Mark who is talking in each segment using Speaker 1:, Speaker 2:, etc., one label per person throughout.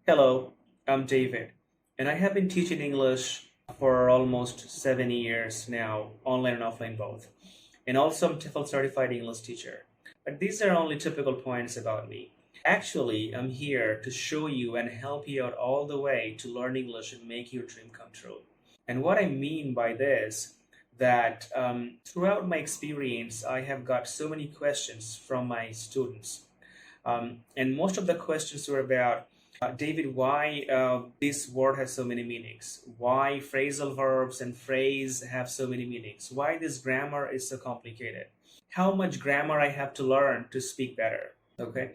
Speaker 1: Hello, I'm David, and I have been teaching English for almost 7 years now, online and offline both. And also, I'm TEFL certified English teacher. But these are only typical points about me. Actually, I'm here to show you and help you out all the way to learn English and make your dream come true. And what I mean by this, that throughout my experience, I have got so many questions from my students and most of the questions were about David, why this word has so many meanings? Why phrasal verbs and phrase have so many meanings? Why this grammar is so complicated? How much grammar I have to learn to speak better? Okay.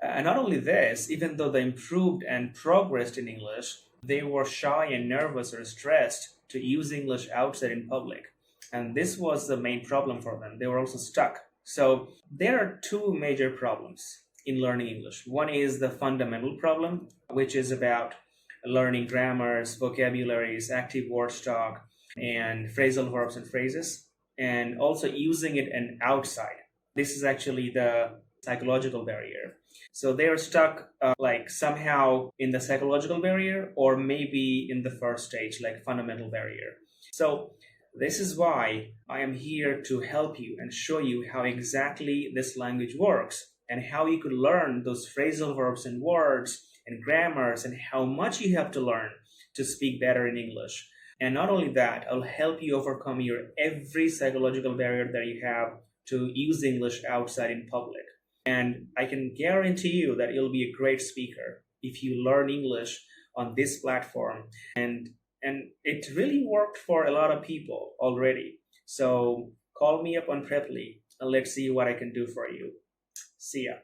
Speaker 1: And not only this, even though they improved and progressed in English, they were shy and nervous or stressed to use English outside in public. And this was the main problem for them. They were also stuck. So there are two major problems in learning English. One is the fundamental problem, which is about learning grammars, vocabularies, active word stock, and phrasal verbs and phrases, and also using it and outside. This is actually the psychological barrier. So they are stuck like somehow in the psychological barrier or maybe in the first stage, like fundamental barrier. So this is why I am here to help you and show you how exactly this language works and how you could learn those phrasal verbs and words and grammars and how much you have to learn to speak better in English. And not only that, I'll help you overcome your every psychological barrier that you have to use English outside in public. And I can guarantee you that you'll be a great speaker if you learn English on this platform. And it really worked for a lot of people already. So call me up on Preply and let's see what I can do for you. See ya.